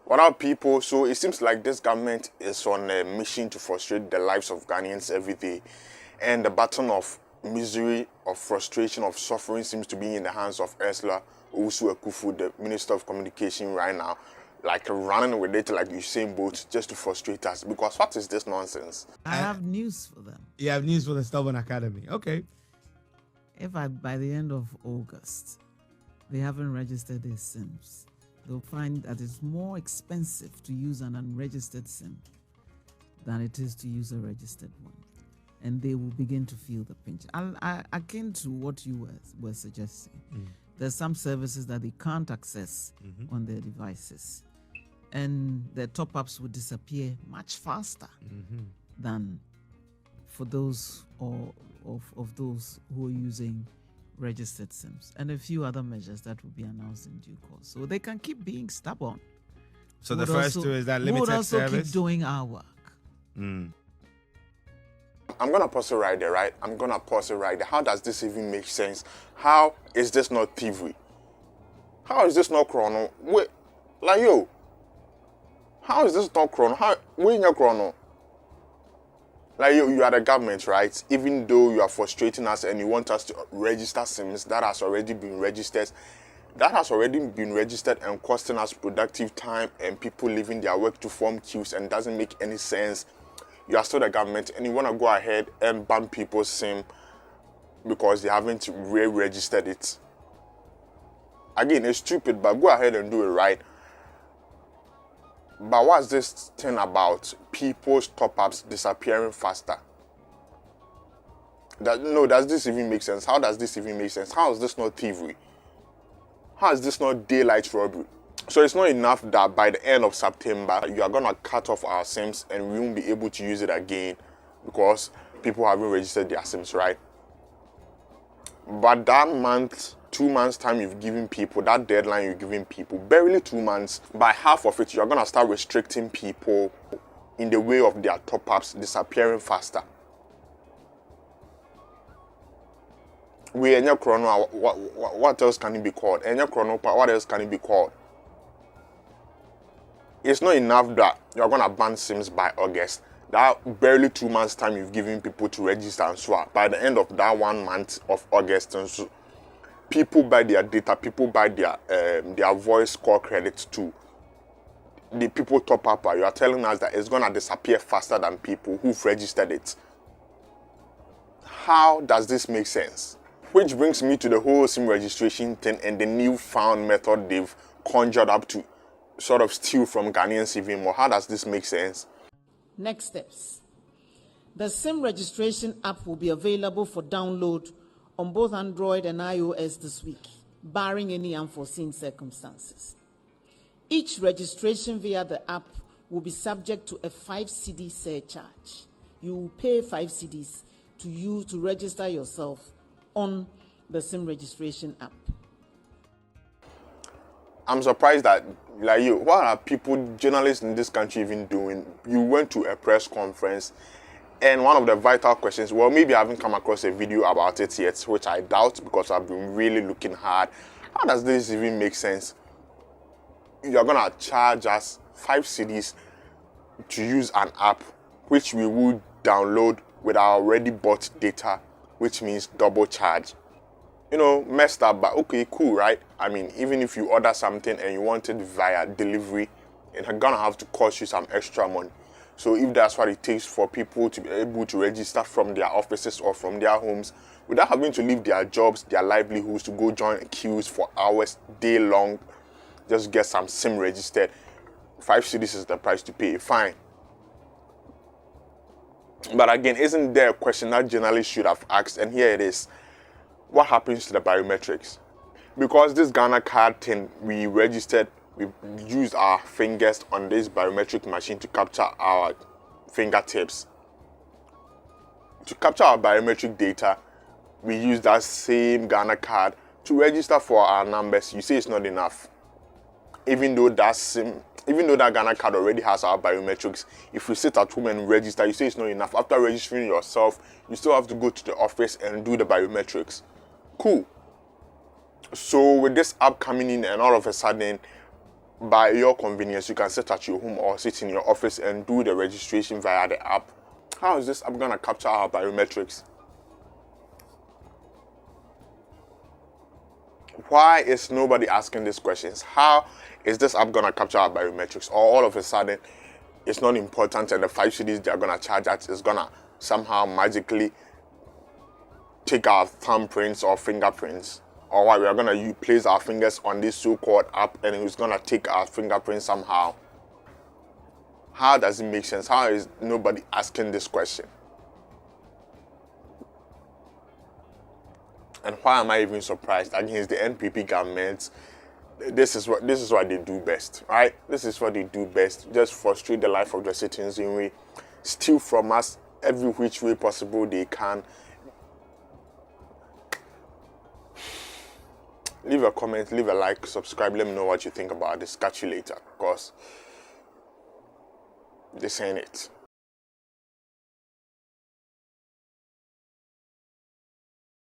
What are people? So it seems like this government is on a mission to frustrate the lives of Ghanaians every day. And the baton of misery, of frustration, of suffering seems to be in the hands of Ursula Owusu-ekuful, the Minister of Communication right now. Like running with it like Usain Bolt just to frustrate us. Because what is this nonsense? I have news for them. You have news for the Stubborn Academy. Okay. If by the end of August, they haven't registered their SIMs, they'll find that it's more expensive to use an unregistered SIM than it is to use a registered one. And they will begin to feel the pinch. Akin to what you were suggesting, there's some services that they can't access on their devices. And their top-ups will disappear much faster than for those of those who are using registered SIMs, and a few other measures that will be announced in due course. So they can keep being stubborn. So the first two is that limited also service. Keep doing our work. I'm gonna pause it right there, right? I'm gonna pause it right there. How does this even make sense? How is this not thievery? How is this not chrono? Wait, like yo. How is this not chrono? How in your chrono? Like you are the government, right? Even though you are frustrating us and you want us to register SIMs that has already been registered, and costing us productive time and people leaving their work to form queues and doesn't make any sense. You are still the government and you want to go ahead and ban people's SIM because they haven't re-registered it. Again, it's stupid, but go ahead and do it right. But what's this thing about people's top-ups disappearing faster? Does this even make sense? How does this even make sense? How is this not thievery? How is this not daylight robbery? So it's not enough that by the end of September, you are going to cut off our SIMs and we won't be able to use it again because people haven't registered their SIMs, right? But that month, 2 months time you've given people, that deadline you're giving people, barely 2 months, by half of it, you're going to start restricting people in the way of their top-ups disappearing faster. What else can it be called? What else can it be called? It's not enough that you're going to ban SIMs by August. That barely 2 months time you've given people to register and swap. By the end of that 1 month of August and so, people buy their data, people buy their voice call credits too. The people top up, you are telling us that it's going to disappear faster than people who've registered it. How does this make sense? Which brings me to the whole SIM registration thing and the newfound method they've conjured up to sort of steal from Ghanaians even more. How does this make sense? Next steps. The SIM registration app will be available for download on both Android and iOS this week, barring any unforeseen circumstances. Each registration via the app will be subject to a 5 cedi surcharge. You will pay 5 cedis to register yourself on the SIM registration app. I'm surprised that, like you, what are people, journalists in this country even doing? You went to a press conference and one of the vital questions, well, maybe I haven't come across a video about it yet, which I doubt because I've been really looking hard. How does this even make sense? You're going to charge us 5 cedis to use an app, which we will download with our already bought data, which means double charge. Messed up, but okay, cool, right? I mean, even if you order something and you want it via delivery, it's going to have to cost you some extra money. So if that's what it takes for people to be able to register from their offices or from their homes without having to leave their jobs, their livelihoods, to go join queues for hours, day long, just get some SIM registered, 5 cedis is the price to pay, fine. But again, isn't there a question that journalists should have asked? And here it is. What happens to the biometrics? Because this Ghana card thing, we used our fingers on this biometric machine to capture our fingertips. To capture our biometric data, we use that same Ghana card to register for our numbers. You say it's not enough. Even though that Ghana card already has our biometrics, if you sit at home and register, you say it's not enough. After registering yourself, you still have to go to the office and do the biometrics. Cool. So with this app coming in and all of a sudden, by your convenience, you can sit at your home or sit in your office and do the registration via the app. How is this app going to capture our biometrics? Why is nobody asking these questions? How is this app going to capture our biometrics? Or all of a sudden, it's not important and the 5 cedis they're going to charge us is going to somehow magically take our thumbprints or fingerprints? Or why we are going to place our fingers on this so-called app and it's going to take our fingerprints somehow? How does it make sense? How is nobody asking this question? And why am I even surprised? Against the NPP government, this is what they do best, right? This is what they do best. Just frustrate the life of the citizens in way, steal from us every which way possible they can. Leave a comment, leave a like, subscribe. Let me know what you think about this. Catch you later, because this ain't it.